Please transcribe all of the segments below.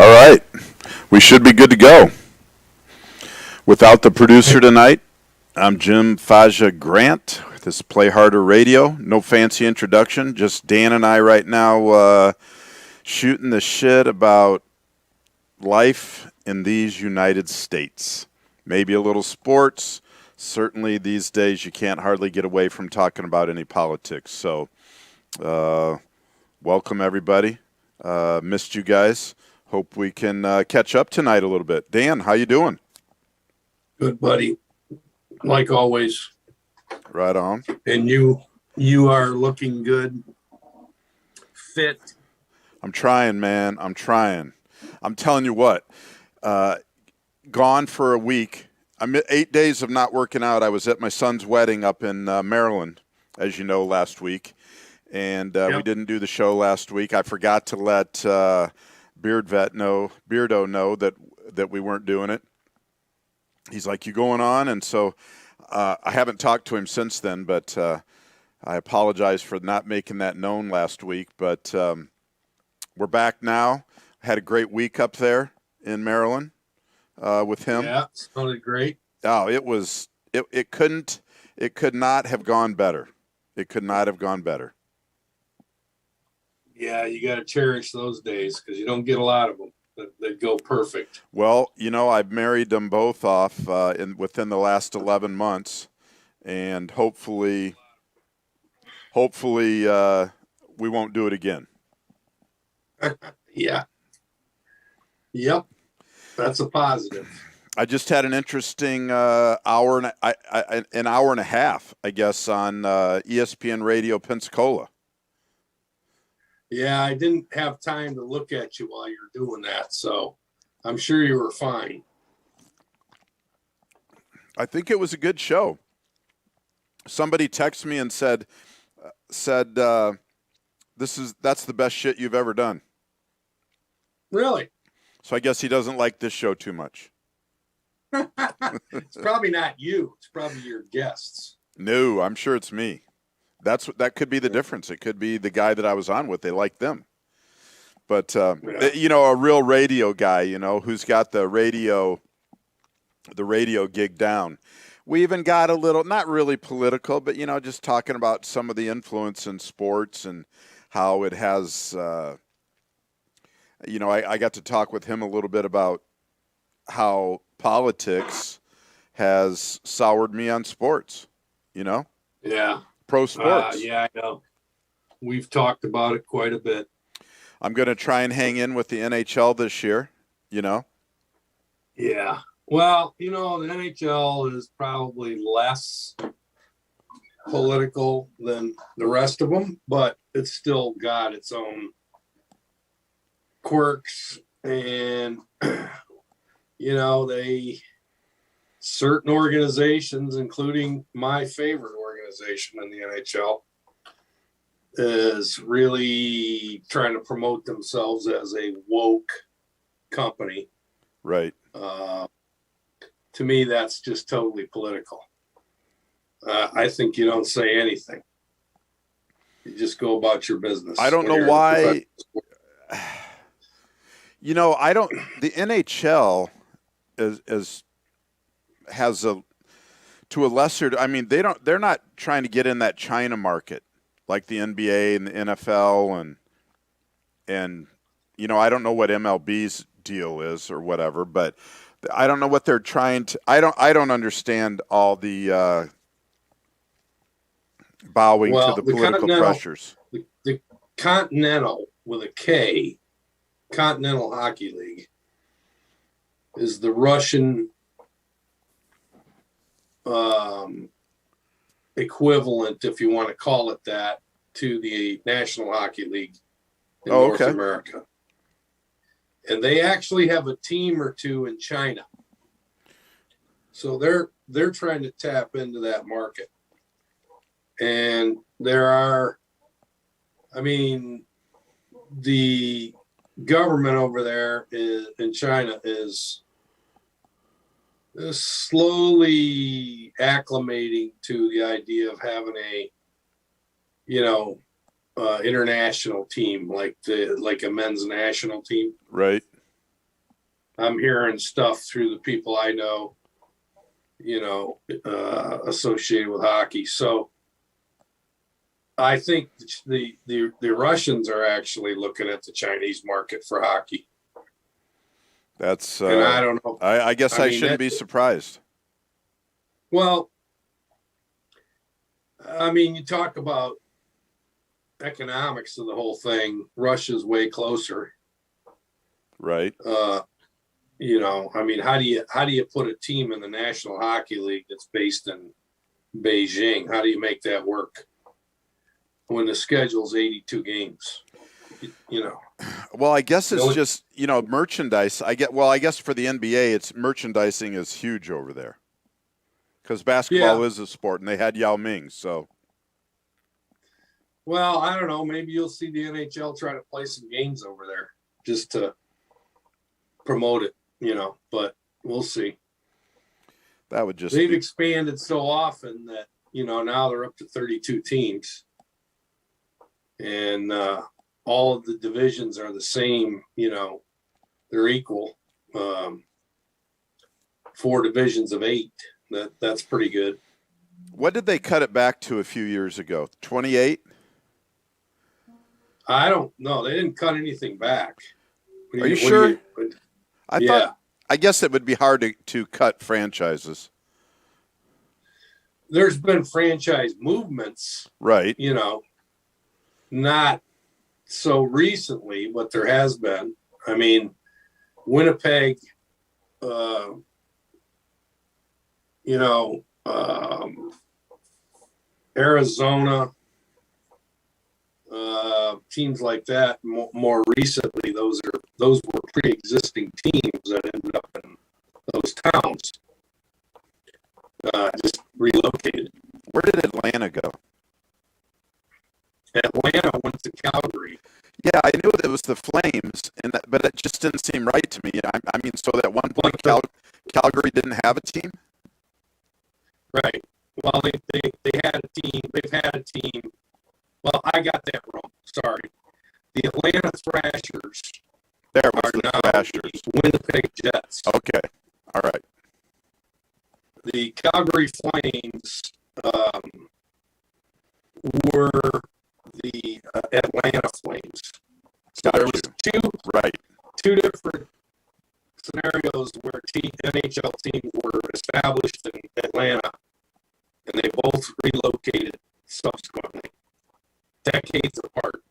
All right. We should be good to go. Without the producer tonight, I'm Jim Faja Grant. This is Play Harder Radio. No fancy introduction. Just Dan and I right now shooting the shit about life in these United States. Maybe a little sports. Certainly these days you can't hardly get away from talking about any politics. So welcome everybody. Missed you guys. Hope we can catch up tonight a little bit. Dan, how you doing? Good, buddy. Like always. Right on. And you are looking good. Fit. I'm trying, man. I'm trying. I'm telling you what. Gone for a week. I'm 8 days of not working out. I was at my son's wedding up in Maryland, as you know, last week. And we didn't do the show last week. I forgot to let Beardo know that we weren't doing it. He's like, "You going on?" And so I haven't talked to him since then, but I apologize for not making that known last week. But we're back now. Had a great week up there in Maryland with him. Yeah, sounded great. Oh, it could not have gone better. It could not have gone better. Yeah, you got to cherish those days because you don't get a lot of them that go perfect. Well, you know, I've married them both off within the last 11 months, and hopefully we won't do it again. Yeah. Yep. That's a positive. I just had an interesting hour and a half, I guess, on ESPN Radio Pensacola. Yeah, I didn't have time to look at you while you're doing that, so I'm sure you were fine. I think it was a good show. Somebody texted me and said that's the best shit you've ever done. Really? So I guess he doesn't like this show too much. It's probably not you. It's probably your guests. No, I'm sure it's me. That could be the difference. It could be the guy that I was on with. They like them. But, you know, a real radio guy, you know, who's got the radio gig down. We even got a little, not really political, but, you know, just talking about some of the influence in sports and how it has, you know, I got to talk with him a little bit about how politics has soured me on sports, you know? Yeah. Pro sports. Yeah, I know. We've talked about it quite a bit. I'm going to try and hang in with the NHL this year, you know? Yeah. Well, you know, the NHL is probably less political than the rest of them, but it's still got its own quirks. And, you know, certain organizations, including my favorite organization in the NHL, is really trying to promote themselves as a woke company. Right. To me, that's just totally political. I think you don't say anything. You just go about your business. I don't know why. You know, the NHL has to a lesser, I mean, they're not trying to get in that China market like the NBA and the NFL and you know, I don't know what MLB's deal is or whatever, but I don't know what they're trying to, I don't understand all the bowing to the political pressures. The Continental with a K, Continental Hockey League, is the Russian equivalent, if you want to call it that, to the National Hockey League in North America. And they actually have a team or two in China. So they're trying to tap into that market. And the government over there in China is slowly acclimating to the idea of having a, international team, like a men's national team. Right. I'm hearing stuff through the people I know, associated with hockey. So I think the Russians are actually looking at the Chinese market for hockey. That's and I don't know. I guess I shouldn't be surprised. Well, I mean, you talk about economics of the whole thing. Russia's way closer, right? I mean, how do you put a team in the National Hockey League that's based in Beijing? How do you make that work when the schedule's 82 games? Well, I guess it's just merchandise. I guess for the NBA, it's merchandising is huge over there because basketball is a sport, and they had Yao Ming. So, well, I don't know. Maybe you'll see the NHL try to play some games over there just to promote it. But we'll see. That would just they've expanded so often that now they're up to 32 teams, and all of the divisions are the same. They're equal. 4 divisions of 8. That's pretty good. What did they cut it back to a few years ago? 28? I don't know. They didn't cut anything back. Are you sure? I guess it would be hard to cut franchises. There's been franchise movements, right? Not so recently, but there has been. I mean, Winnipeg, Arizona, teams like that. More recently, those were pre-existing teams that ended up in those towns, just relocated. Where did Atlanta go? Atlanta went to Calgary. Yeah, I knew it was the Flames, but it just didn't seem right to me. I mean, so at one point Calgary didn't have a team? Right. Well, they had a team. They've had a team. Well, I got that wrong. Sorry. The Atlanta Thrashers are now Thrashers. The Winnipeg Jets. Okay. All right. The Calgary Flames were the Atlanta Flames. So there was two different scenarios where NHL teams were established in Atlanta, and they both relocated subsequently, decades apart.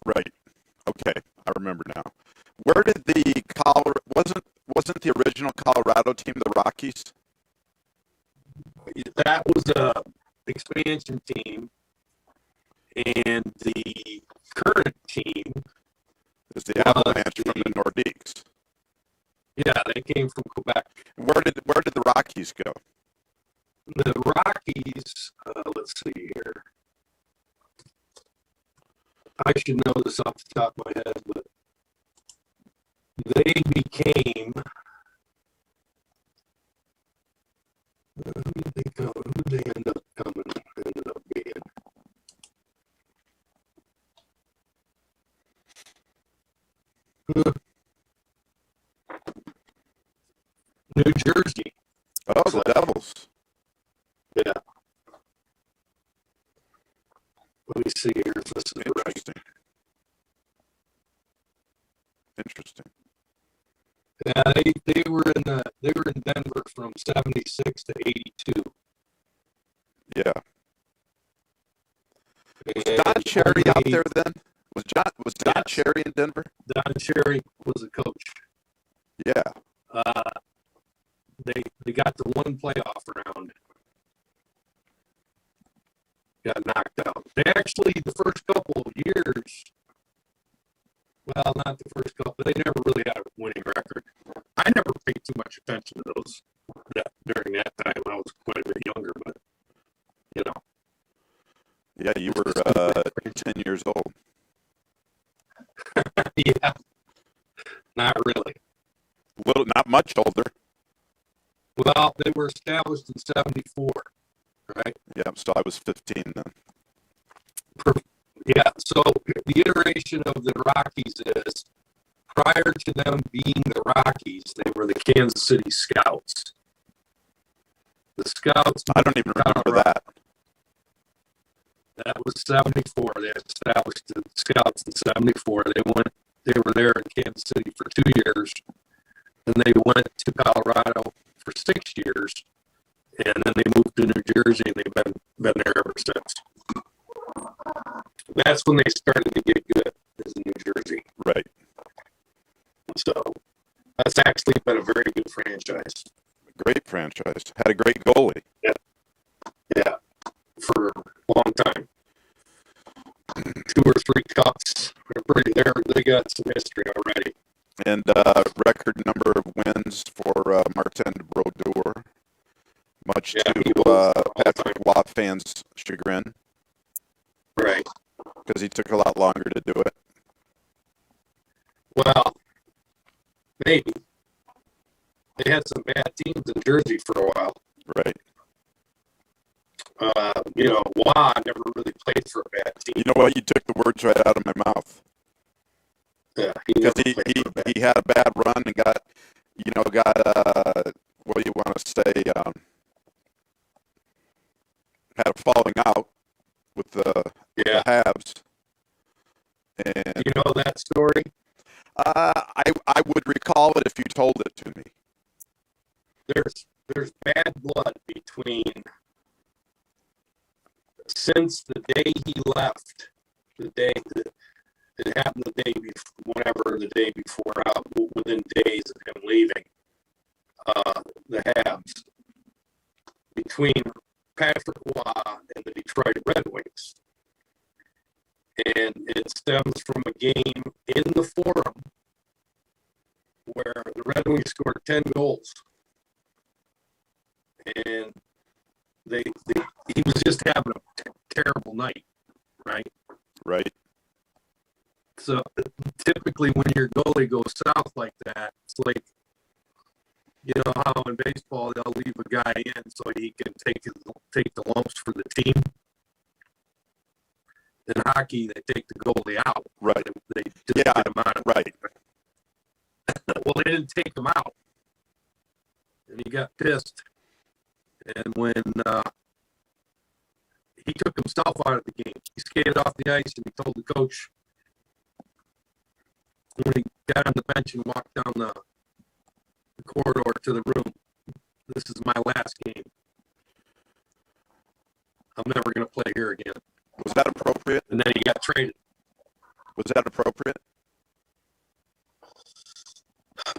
Right. Okay, I remember now. Where did the wasn't the original Colorado team the Rockies? That was a expansion team, and the current team is the Avalanche from the Nordiques. Yeah, they came from Quebec. Where did the Rockies go? The Rockies, let's see here. I should know this off the top of my head, but they became. Who did they go? Who did they end up being? New Jersey. Oh, the Devils. Yeah. Let me see here if this is interesting. Interesting. Yeah, they were in Denver from 76 to 82. Yeah. Was Don Cherry out there then? Was Don Cherry in Denver? Don Cherry was the coach. Yeah. They got to one playoff round. Got knocked out. They actually, the first couple of years, well, not the first couple, they never really had a winning record. I never paid too much attention to those during that time. I was quite a bit younger, but, Yeah, you were 10 years old. Yeah. Not really. Not much older. Well, they were established in 74, right? Yeah, so I was 15 then. Yeah, so the iteration of the Rockies is prior to them being the Rockies, they were the Kansas City Scouts. The Scouts. I don't even remember that. That was 74. They established the Scouts in 74. They were there in Kansas City for 2 years. Then they went to Colorado for 6 years. And then they moved to New Jersey, and they've been there ever since. That's when they started to get good, is in New Jersey. Right. So that's actually been a very good franchise. Great franchise. Had a great goalie. Yeah, for a long time. 2 or 3 cups. They got some history already. And record number of wins for Martin Brodeur, much to Patrick Watt fans' chagrin. Right. Because he took a lot longer to do it. Well, maybe. They had some bad teams in Jersey for a while. Right. Watt never really played for a bad team. You know what? You took the words right out of my mouth. Yeah, because he had a bad run and got what do you want to say? Had a falling out with the Habs. And you know that story? I would recall it if you told it to me. There's bad blood between since the day he left, the day that it happened, the day before, whatever the day before, within days of him leaving the Habs, between Patrick Waugh and the Detroit Red Wings. And it stems from a game in the Forum where the Red Wings scored 10 goals. And he was just having a terrible night, right? Right. So typically when your goalie goes south like that, it's like, you know how in baseball they'll leave a guy in so he can take the lumps for the team. In hockey, they take the goalie out. Right. They just get him out. Right. Well, they didn't take him out, and he got pissed. And when he took himself out of the game, he skated off the ice and he told the coach when he got on the bench and walked down the corridor to the room, "This is my last game. I'm never going to play here again." Was that appropriate? And then he got traded. Was that appropriate?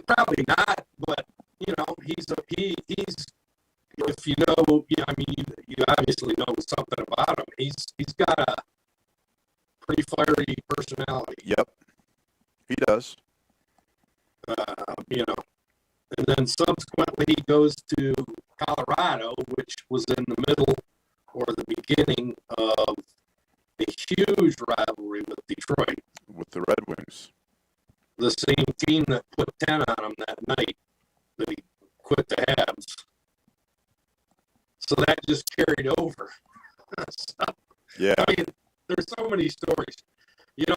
Probably not, but he's if you know, you obviously know something about him. He's got a pretty fiery personality. Yep, he does. And then subsequently he goes to Colorado, which was in the middle or the beginning of a huge rivalry with Detroit. With the Red Wings. The same team that put 10 on him that night that he quit the Habs. So that just carried over. So, yeah. I mean, there's so many stories. I don't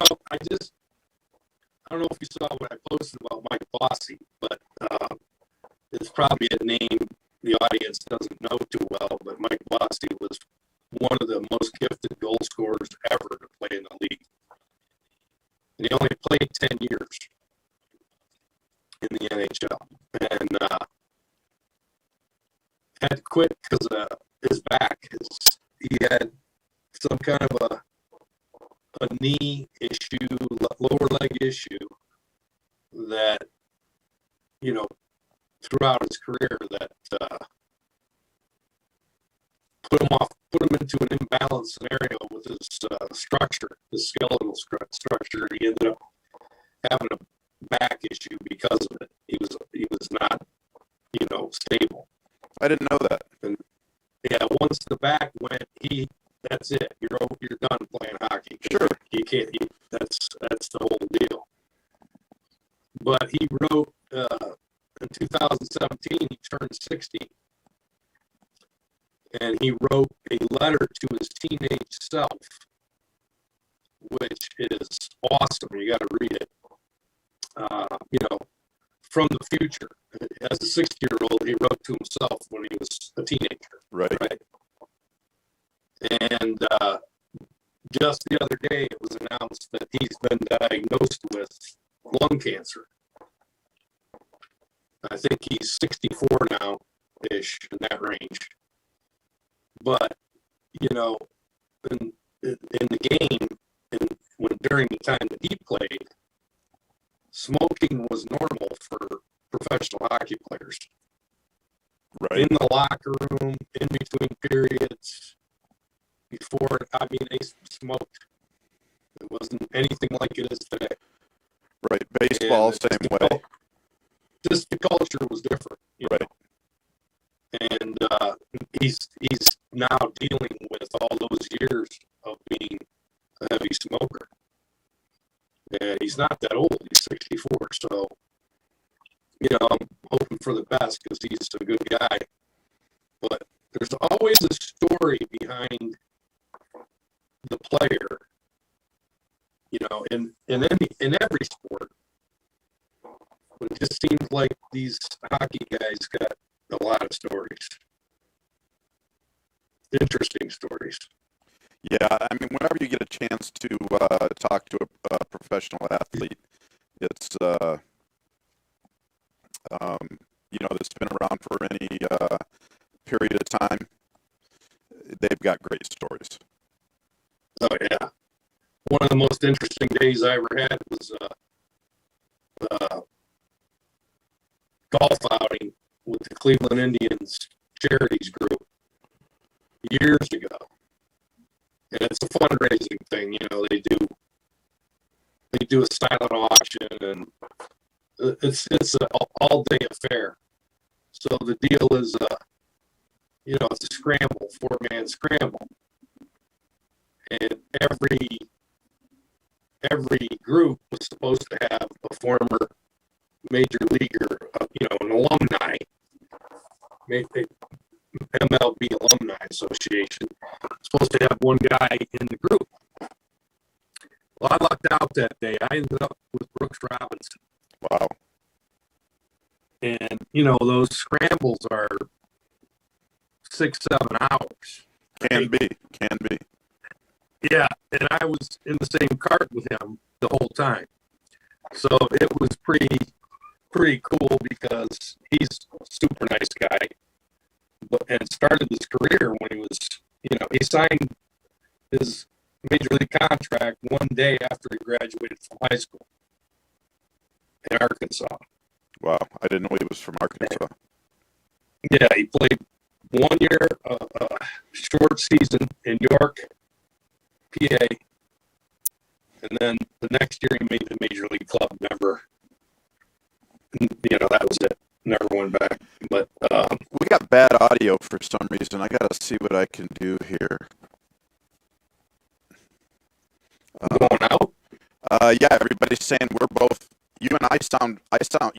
know if you saw what I posted about Mike Bossy, but it's probably a name the audience doesn't know too well, but Mike Bossy was one of the most gifted goal scorers ever to play in the league. And he only played 10 years in the NHL. And had to quit because of his back. He had some kind of a knee issue, lower leg issue that, throughout his career that put him into an imbalanced scenario with his structure, his skeletal structure. He ended up having a back issue because of it. He was not, stable. I didn't know that. And once the back went, that's it. You're done playing hockey. Sure. You can't. That's the whole deal. But he wrote in 2017. He turned 60, and he wrote a letter to his teenage self, which is awesome. You got to read it. from the future. As a 60-year-old, he wrote to himself when he was a teenager. Right. And just the other day, it was announced that he's been diagnosed with lung cancer. I think he's 64 now, ish, in that range. But, you know, in the game, during the time that he played, smoking was normal for professional hockey players. Right. In the locker room, in between periods, before, I mean, they smoked. It wasn't anything like it is today. Right. Baseball, And same way. Just the culture was different. Right. Know? And he's now dealing with all those years of being a heavy smoker. And he's not that old. He's 64. So, you know, I'm hoping for the best because he's a good guy. But there's always a story behind the player, you know, in every sport. But it just seems like these hockey guys got a lot of stories. Interesting stories. Yeah, I mean, whenever you get a chance to talk to a professional athlete, it's you know, that's been around for any period of time, they've got great stories. Oh yeah, one of the most interesting days I ever had was golf outing with the Cleveland Indians charities group years ago. And it's a fundraising thing, you know, they do a silent auction and it's an all day affair. So the deal is, you know, it's a scramble, 4-man scramble. And every group was supposed to have a former major leaguer, you know, an alumni, MLB Alumni Association, supposed to have one guy in the group. Well, I lucked out that day. I ended up with Brooks Robinson. Wow. And, you know, those scrambles are 6-7 hours. Can be. Yeah, and I was in the same cart with him the whole time. So it was pretty cool because he's a super nice guy. And started his career when he was, you know, he signed his major league contract one day after he graduated from high school in Arkansas. Wow, I didn't know he was from Arkansas. Yeah, he played 1 year, short season in York, PA, and then the next year he made the major league club member. You know, that was it. Never went back. But we got bad audio for some reason. I gotta see what I can do here. Going out? Yeah, everybody's saying we're both. You and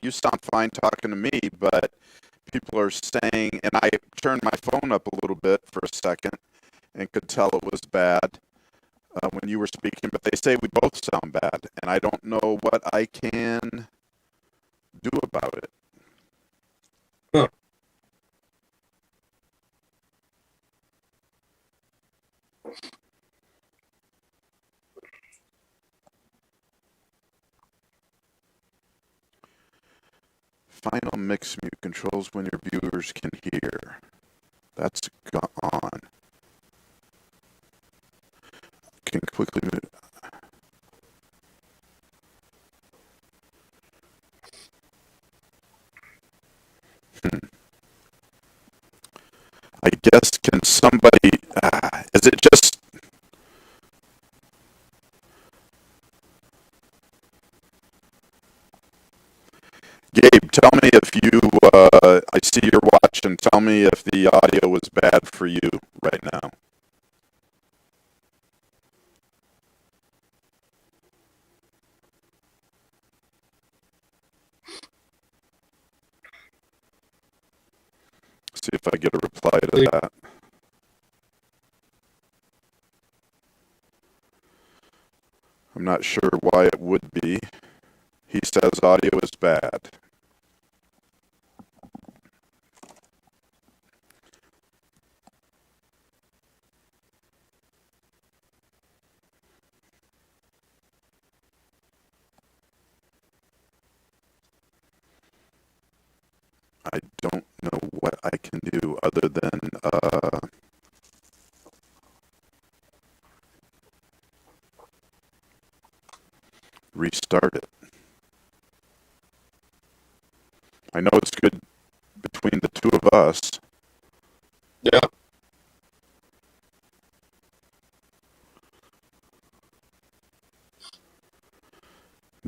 you sound fine talking to me, but people are saying, and I turned my phone up a little bit for a second and could tell it was bad when you were speaking, but they say we both sound bad, and I don't know what I can do about it. Huh. Final mix mute controls when your viewers can hear. That's on. Can quickly move. I guess, can somebody, is it just, Gabe, tell me if you, I see your watch, and tell me if the audio was bad for you right now. See if I get a reply to that. I'm not sure why it would be. He says audio is bad. other than restart it. I know it's good between the two of us. Yeah.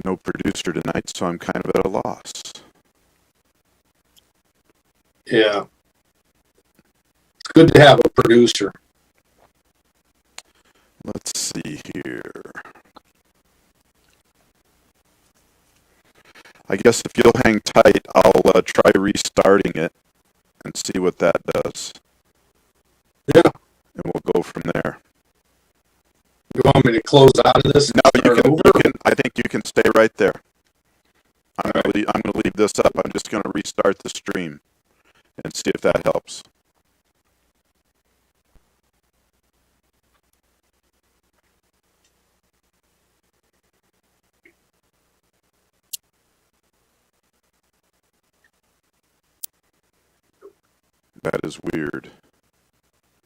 No producer tonight, so I'm kind of at a loss. Yeah. It's good to have a producer. Let's see here. I guess if you'll hang tight, I'll try restarting it and see what that does. Yeah. And we'll go from there. You want me to close out of this and No, start over? I think you can stay right there. I'm All going to leave this up. I'm just going to restart the stream and see if that helps. That is weird.